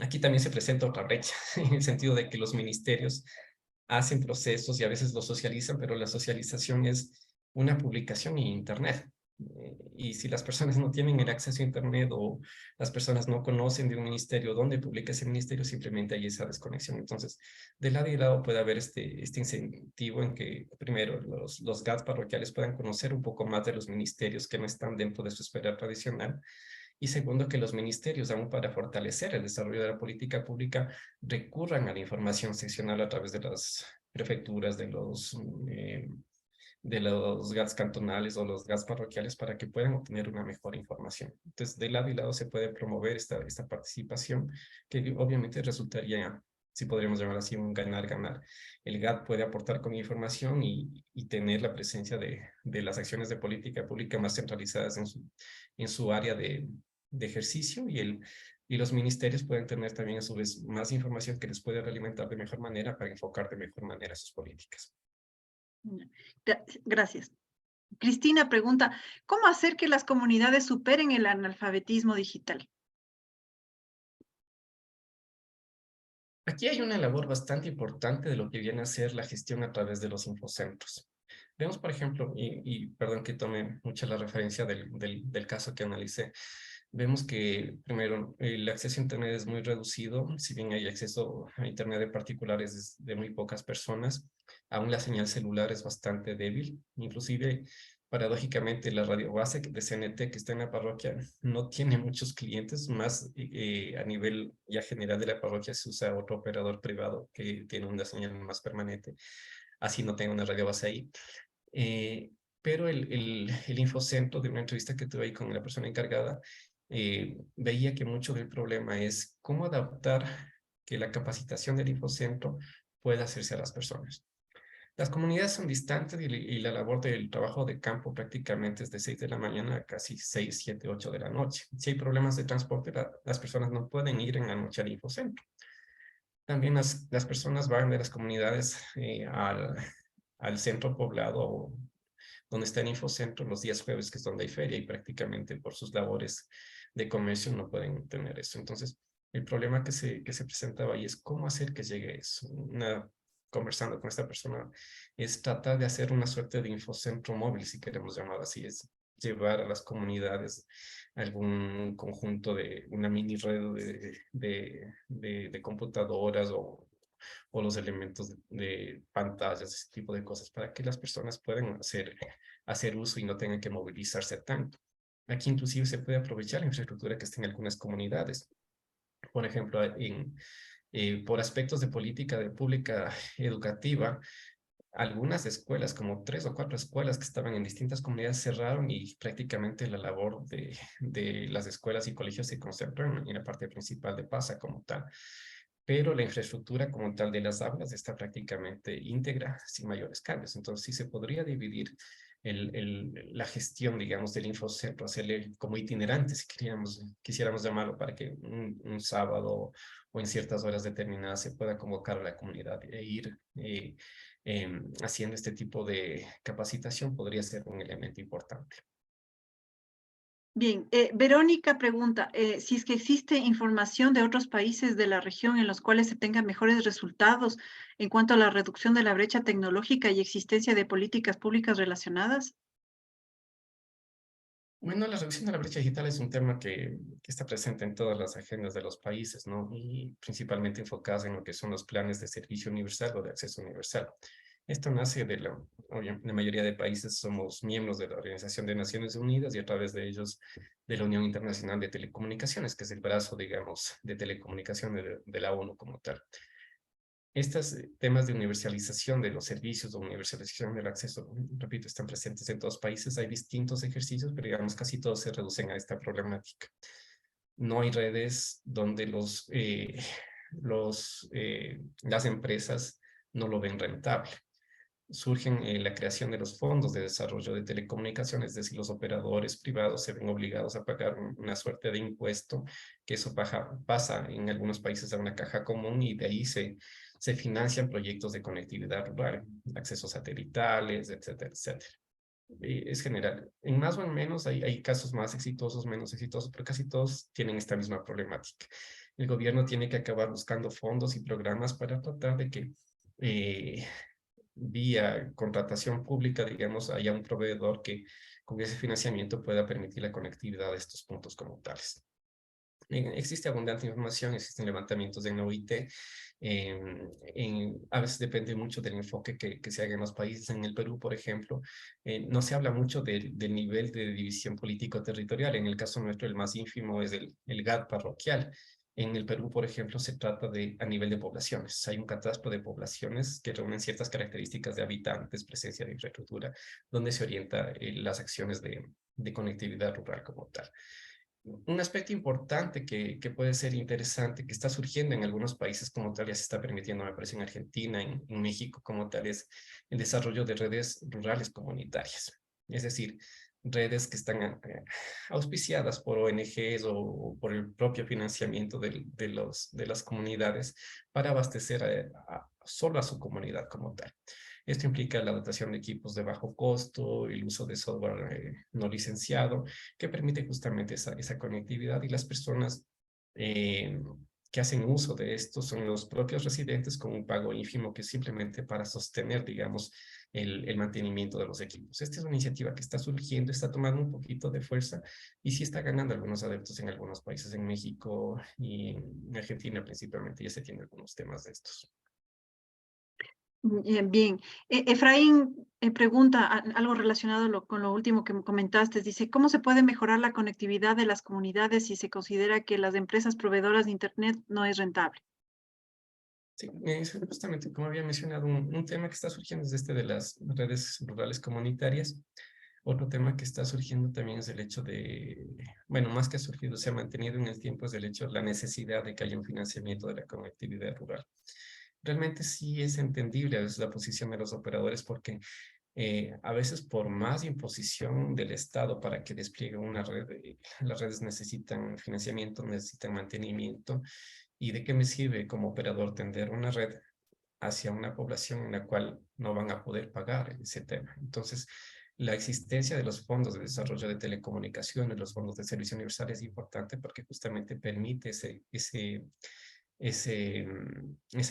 aquí también se presenta otra brecha, en el sentido de que los ministerios hacen procesos y a veces los socializan, pero la socialización es una publicación en Internet. Y si las personas no tienen el acceso a Internet o las personas no conocen de un ministerio dónde publica ese ministerio, simplemente hay esa desconexión. Entonces, de lado y lado puede haber este incentivo en que, primero, los GATS parroquiales puedan conocer un poco más de los ministerios que no están dentro de su esfera tradicional. Y segundo, que los ministerios, aún para fortalecer el desarrollo de la política pública, recurran a la información seccional a través de las prefecturas, de los GATS cantonales o los GATS parroquiales para que puedan obtener una mejor información. Entonces, de lado y lado se puede promover esta participación, que obviamente resultaría, si podríamos llamar así, un ganar-ganar. El GAT puede aportar con información y tener la presencia de las acciones de política pública más centralizadas en su área de ejercicio y los ministerios pueden tener también a su vez más información que les puede realimentar de mejor manera para enfocar de mejor manera sus políticas. Gracias. Cristina pregunta, ¿cómo hacer que las comunidades superen el analfabetismo digital? Aquí hay una labor bastante importante de lo que viene a ser la gestión a través de los infocentros. Vemos, por ejemplo, y perdón que tome mucha la referencia del caso que analicé, vemos que, primero, el acceso a Internet es muy reducido, si bien hay acceso a Internet de particulares de muy pocas personas, aún la señal celular es bastante débil, inclusive, paradójicamente, la radio base de CNT que está en la parroquia no tiene muchos clientes, más a nivel ya general de la parroquia se usa otro operador privado que tiene una señal más permanente, así no tengo una radio base ahí. Eh, pero el infocentro, de una entrevista que tuve ahí con la persona encargada, veía que mucho del problema es cómo adaptar que la capacitación del infocentro pueda hacerse a las personas. Las comunidades son distantes y la labor del trabajo de campo prácticamente es de 6 de la mañana a casi 6, 7, 8 de la noche. Si hay problemas de transporte, las personas no pueden ir en la noche al infocentro. También las personas van de las comunidades al centro poblado donde está el infocentro los días jueves, que es donde hay feria, y prácticamente por sus labores de comercio no pueden tener eso. Entonces, El problema que se presentaba ahí es cómo hacer que llegue eso. Conversando con esta persona, es tratar de hacer una suerte de infocentro móvil, si queremos llamarlo así, es llevar a las comunidades algún conjunto de una mini red de computadoras o los elementos de pantallas, ese tipo de cosas, para que las personas puedan hacer uso y no tengan que movilizarse tanto. Aquí inclusive se puede aprovechar la infraestructura que está en algunas comunidades. Por ejemplo, por aspectos de política de pública educativa, algunas escuelas, como 3 o 4 escuelas que estaban en distintas comunidades, cerraron y prácticamente la labor de las escuelas y colegios se concentran en la parte principal de Pasa como tal. Pero la infraestructura como tal de las aulas está prácticamente íntegra, sin mayores cambios. Entonces, sí se podría dividir la gestión, digamos, del infocentro, hacerle como itinerante, si quisiéramos llamarlo, para que un sábado o en ciertas horas determinadas se pueda convocar a la comunidad e ir haciendo este tipo de capacitación, podría ser un elemento importante. Bien, Verónica pregunta, si es que existe información de otros países de la región en los cuales se tengan mejores resultados en cuanto a la reducción de la brecha tecnológica y existencia de políticas públicas relacionadas. Bueno, la reducción de la brecha digital es un tema que está presente en todas las agendas de los países, ¿no? Y principalmente enfocadas en lo que son los planes de servicio universal o de acceso universal. Esto nace la mayoría de países somos miembros de la Organización de Naciones Unidas y a través de ellos de la Unión Internacional de Telecomunicaciones, que es el brazo, digamos, de telecomunicaciones de la ONU como tal. Estos temas de universalización de los servicios o universalización del acceso, repito, están presentes en todos los países. Hay distintos ejercicios, pero digamos casi todos se reducen a esta problemática. No hay redes donde las empresas no lo ven rentable. Surgen la creación de los fondos de desarrollo de telecomunicaciones, es decir, los operadores privados se ven obligados a pagar una suerte de impuesto, que eso pasa en algunos países a una caja común y de ahí se financian proyectos de conectividad rural, accesos satelitales, etcétera, etcétera. Es general. En más o en menos hay casos más exitosos, menos exitosos, pero casi todos tienen esta misma problemática. El gobierno tiene que acabar buscando fondos y programas para tratar de que vía contratación pública, digamos, haya un proveedor que con ese financiamiento pueda permitir la conectividad de estos puntos como tales. Existe abundante información, existen levantamientos en la OIT, a veces depende mucho del enfoque que se haga en los países. En el Perú, por ejemplo, no se habla mucho del nivel de división político-territorial. En el caso nuestro, el más ínfimo es el GAT parroquial. En el Perú, por ejemplo, se trata a nivel de poblaciones. Hay un catastro de poblaciones que reúnen ciertas características de habitantes, presencia de infraestructura, donde se orienta las acciones de conectividad rural como tal. Un aspecto importante que puede ser interesante, que está surgiendo en algunos países como tal, ya se está permitiendo, me parece, en Argentina, en México como tal, es el desarrollo de redes rurales comunitarias. Es decir, redes que están auspiciadas por ONGs o por el propio financiamiento de las comunidades para abastecer solo a su comunidad como tal. Esto implica la dotación de equipos de bajo costo, el uso de software no licenciado, que permite justamente esa conectividad, y las personas eh, que hacen uso de esto son los propios residentes con un pago ínfimo que es simplemente para sostener, digamos, el mantenimiento de los equipos. Esta es una iniciativa que está surgiendo, está tomando un poquito de fuerza y sí está ganando algunos adeptos en algunos países, en México y en Argentina principalmente, ya se tienen algunos temas de estos. Bien. Efraín pregunta algo relacionado con lo último que me comentaste. Dice, ¿cómo se puede mejorar la conectividad de las comunidades si se considera que las empresas proveedoras de Internet no es rentable? Sí, justamente como había mencionado, un tema que está surgiendo es de las redes rurales comunitarias. Otro tema que está surgiendo también es el hecho bueno, más que ha surgido, se ha mantenido en el tiempo, es el hecho de la necesidad de que haya un financiamiento de la conectividad rural. Realmente sí es entendible a veces la posición de los operadores porque a veces por más imposición del Estado para que despliegue una red, las redes necesitan financiamiento, necesitan mantenimiento. ¿Y de qué me sirve como operador tender una red hacia una población en la cual no van a poder pagar ese tema? Entonces, La existencia de los fondos de desarrollo de telecomunicaciones, los fondos de servicio universal es importante porque justamente permite esa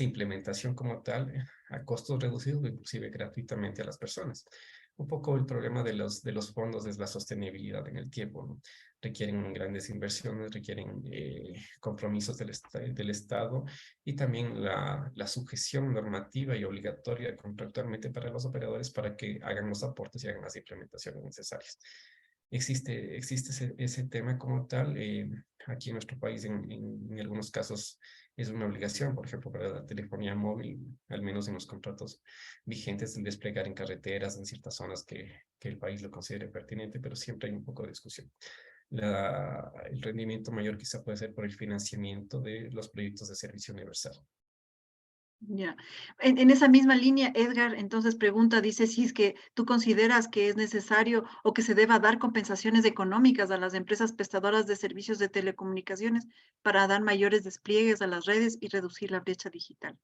implementación como tal a costos reducidos, inclusive gratuitamente a las personas. Un poco el problema de los fondos es la sostenibilidad en el tiempo, ¿no? Requieren grandes inversiones, requieren compromisos del Estado y también la sujeción normativa y obligatoria contractualmente para los operadores para que hagan los aportes y hagan las implementaciones necesarias. Existe ese tema como tal. Aquí en nuestro país, en algunos casos, es una obligación, por ejemplo, para la telefonía móvil, al menos en los contratos vigentes, el desplegar en carreteras en ciertas zonas que el país lo considere pertinente, pero siempre hay un poco de discusión. El rendimiento mayor quizá puede ser por el financiamiento de los proyectos de servicio universal. Ya. En esa misma línea, Edgar entonces pregunta, dice si es que tú consideras que es necesario o que se deba dar compensaciones económicas a las empresas prestadoras de servicios de telecomunicaciones para dar mayores despliegues a las redes y reducir la brecha digital.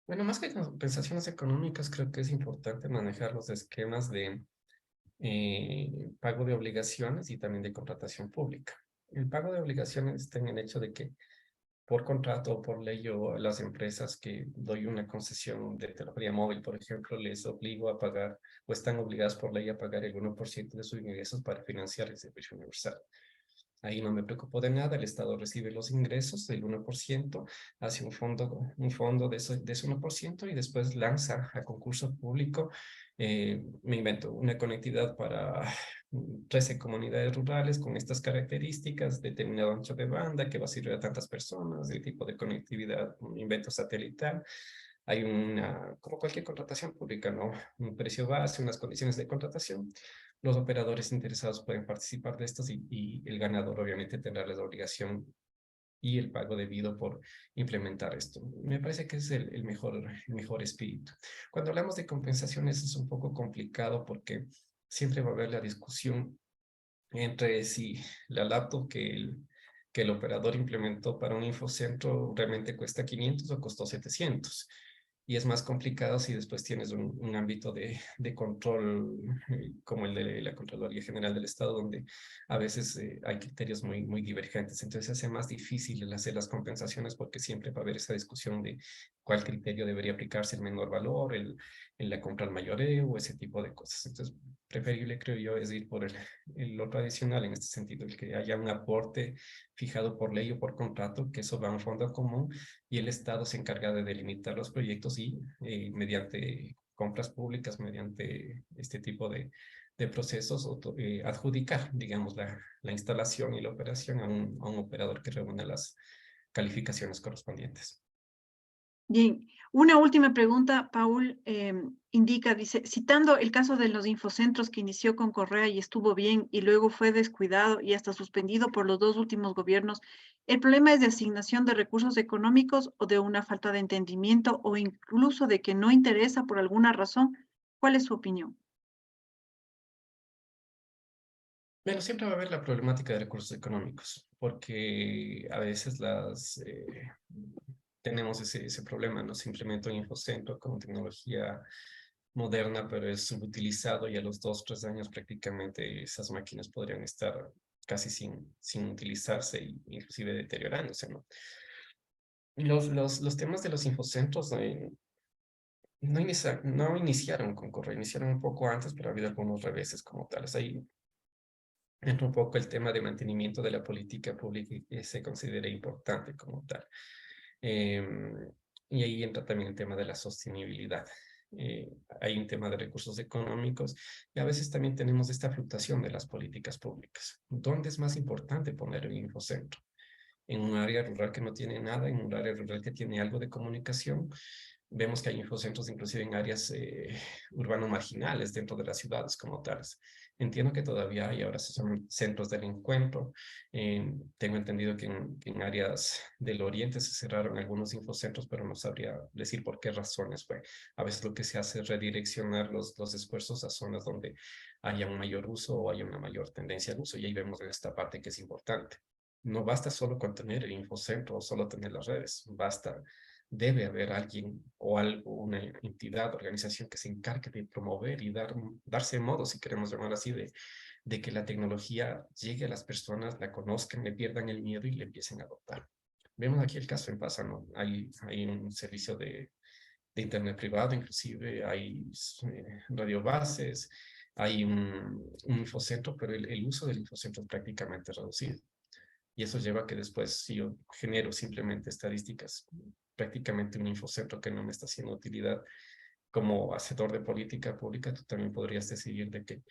Bueno, más que compensaciones económicas, creo que es importante manejar los esquemas de pago de obligaciones y también de contratación pública. El pago de obligaciones está en el hecho de que por contrato o por ley yo a las empresas que doy una concesión de telefonía móvil, por ejemplo, les obligo a pagar o están obligadas por ley a pagar el 1% de sus ingresos para financiar el servicio universal. Ahí no me preocupo de nada, el Estado recibe los ingresos del 1%, hace un fondo de ese 1% y después lanza a concurso público, me invento, una conectividad para 13 comunidades rurales con estas características, determinado ancho de banda que va a servir a tantas personas, el tipo de conectividad, un invento satelital. Hay como cualquier contratación pública, ¿no? Un precio base, unas condiciones de contratación. Los operadores interesados pueden participar de estos y el ganador obviamente tendrá la obligación y el pago debido por implementar esto. Me parece que es el mejor espíritu. Cuando hablamos de compensaciones es un poco complicado porque siempre va a haber la discusión entre si la laptop que el operador implementó para un infocentro realmente cuesta 500 o costó 700. Y es más complicado si después tienes un ámbito de control como el de la Contraloría General del Estado, donde a veces hay criterios muy divergentes. Entonces se hace más difícil el hacer las compensaciones porque siempre va a haber esa discusión de cuál criterio debería aplicarse, el menor valor, la compra al mayoreo o ese tipo de cosas. Entonces, preferible, creo yo, es ir por lo tradicional en este sentido, el que haya un aporte fijado por ley o por contrato, que eso va a un fondo común y el Estado se encarga de delimitar los proyectos y mediante compras públicas, mediante este tipo de procesos, adjudicar, digamos, la instalación y la operación a un operador que reúna las calificaciones correspondientes. Bien, una última pregunta, Paul, indica, dice, citando el caso de los infocentros que inició con Correa y estuvo bien y luego fue descuidado y hasta suspendido por los dos últimos gobiernos, ¿el problema es de asignación de recursos económicos o de una falta de entendimiento o incluso de que no interesa por alguna razón? ¿Cuál es su opinión? Bueno, siempre va a haber la problemática de recursos económicos, porque a veces tenemos ese problema, ¿no? Se implementa un infocentro con tecnología moderna, pero es subutilizado y a los 2 o 3 años prácticamente esas máquinas podrían estar casi sin utilizarse e inclusive deteriorándose, ¿no? Los temas de los infocentros no iniciaron con Correa, iniciaron un poco antes, pero ha habido algunos reveses como tales. Ahí entra un poco el tema de mantenimiento de la política pública que se considera importante como tal. Y ahí entra también el tema de la sostenibilidad. Hay un tema de recursos económicos y a veces también tenemos esta fluctuación de las políticas públicas. ¿Dónde es más importante poner el infocentro? ¿En un área rural que no tiene nada, en un área rural que tiene algo de comunicación? Vemos que hay infocentros inclusive en áreas urbano marginales dentro de las ciudades como tales. Entiendo que todavía hay, ahora son centros del encuentro. Tengo entendido que en áreas del oriente se cerraron algunos infocentros, pero no sabría decir por qué razones fue. A veces lo que se hace es redireccionar los esfuerzos a zonas donde haya un mayor uso o haya una mayor tendencia al uso. Y ahí vemos esta parte que es importante. No basta solo con tener el infocentro o solo tener las redes, basta debe haber alguien o algo, una entidad, organización que se encargue de promover y darse modo, si queremos llamar así, de que la tecnología llegue a las personas, la conozcan, le pierdan el miedo y le empiecen a adoptar. Vemos aquí el caso en Pasa, ¿no? Hay un servicio de internet privado, inclusive hay radiobases, hay un infocentro, pero el uso del infocentro es prácticamente reducido. Y eso lleva a que después, si yo genero simplemente estadísticas, prácticamente un infocentro que no me está haciendo utilidad como hacedor de política pública, tú también podrías decidir de que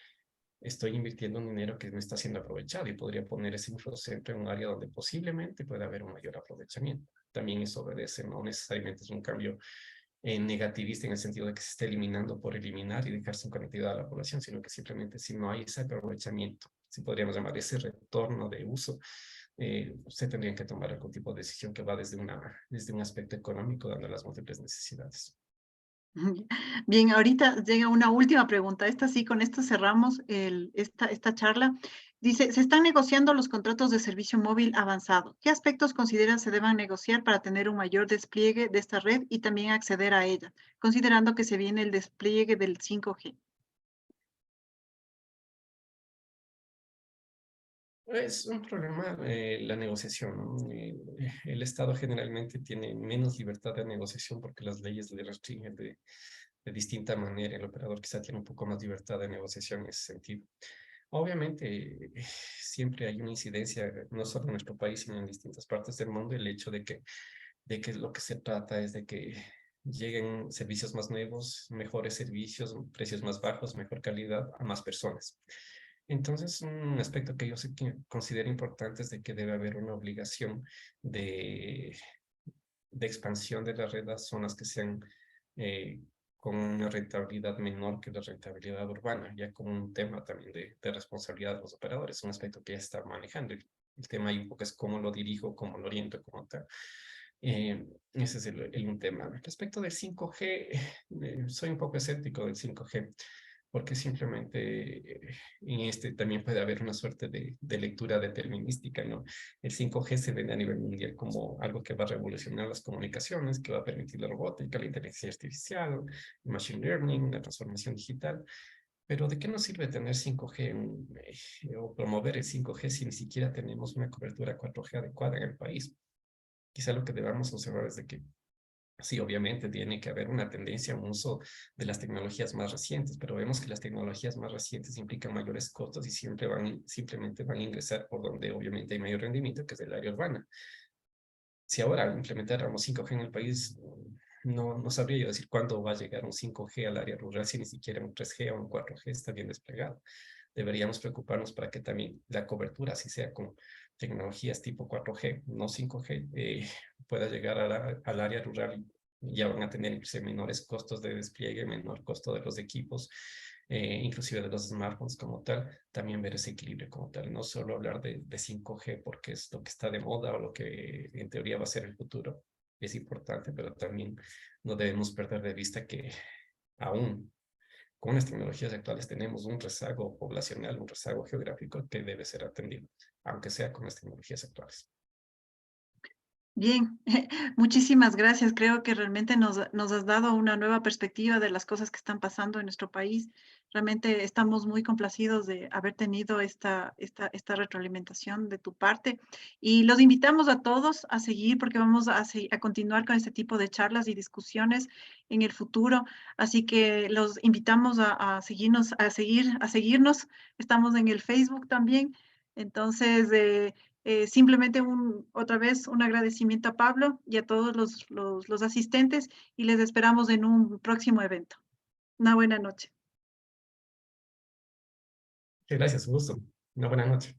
estoy invirtiendo un dinero que no está siendo aprovechado y podría poner ese infocentro en un área donde posiblemente pueda haber un mayor aprovechamiento. También eso obedece, no necesariamente es un cambio negativista en el sentido de que se esté eliminando por eliminar y dejar sin conectividad a la población, sino que simplemente si no hay ese aprovechamiento, si podríamos llamar ese retorno de uso, se tendrían que tomar algún tipo de decisión que va desde un aspecto económico, dando las múltiples necesidades. Bien, ahorita llega una última pregunta. Esta sí, con esta cerramos esta charla. Dice, se están negociando los contratos de servicio móvil avanzado. ¿Qué aspectos consideran se deban negociar para tener un mayor despliegue de esta red y también acceder a ella, considerando que se viene el despliegue del 5G? Es un problema la negociación, ¿no? El Estado generalmente tiene menos libertad de negociación porque las leyes le restringen de distinta manera. El operador quizá tiene un poco más libertad de negociación en ese sentido. Obviamente, siempre hay una incidencia, no solo en nuestro país, sino en distintas partes del mundo, el hecho de que lo que se trata es de que lleguen servicios más nuevos, mejores servicios, precios más bajos, mejor calidad a más personas. Entonces, un aspecto que yo sé que considero importante es de que debe haber una obligación de, de expansión de la red a zonas que sean con una rentabilidad menor que la rentabilidad urbana, ya como un tema también de responsabilidad de los operadores, un aspecto que ya está manejando. El tema ahí un poco es cómo lo dirijo, cómo lo oriento, cómo tal. Ese es un tema. Respecto del 5G, soy un poco escéptico del 5G, porque simplemente en este también puede haber una suerte de lectura determinística, ¿no? El 5G se vende a nivel mundial como algo que va a revolucionar las comunicaciones, que va a permitir la robótica, la inteligencia artificial, el machine learning, la transformación digital. Pero ¿de qué nos sirve tener 5G o promover el 5G si ni siquiera tenemos una cobertura 4G adecuada en el país? Quizá lo que debamos observar es de que sí, obviamente tiene que haber una tendencia a un uso de las tecnologías más recientes, pero vemos que las tecnologías más recientes implican mayores costos y simplemente van a ingresar por donde obviamente hay mayor rendimiento, que es el área urbana. Si ahora implementáramos 5G en el país, no sabría yo decir cuándo va a llegar un 5G al área rural si ni siquiera un 3G o un 4G está bien desplegado. Deberíamos preocuparnos para que también la cobertura, así sea con tecnologías tipo 4G, no 5G, pueda llegar al área rural. Ya van a tener inclusive menores costos de despliegue, menor costo de los equipos, inclusive de los smartphones como tal. También ver ese equilibrio como tal, no solo hablar de 5G porque es lo que está de moda o lo que en teoría va a ser el futuro. Es importante, pero también no debemos perder de vista que aún con las tecnologías actuales tenemos un rezago poblacional, un rezago geográfico que debe ser atendido, aunque sea con las tecnologías actuales. Bien, muchísimas gracias. Creo que realmente nos has dado una nueva perspectiva de las cosas que están pasando en nuestro país. Realmente estamos muy complacidos de haber tenido esta retroalimentación de tu parte y los invitamos a todos a seguir porque vamos a continuar con este tipo de charlas y discusiones en el futuro. Así que los invitamos a seguirnos, a seguirnos. Estamos en el Facebook también. Entonces, simplemente otra vez un agradecimiento a Pablo y a todos los asistentes y les esperamos en un próximo evento. Una buena noche. Gracias, un gusto. Una buena noche.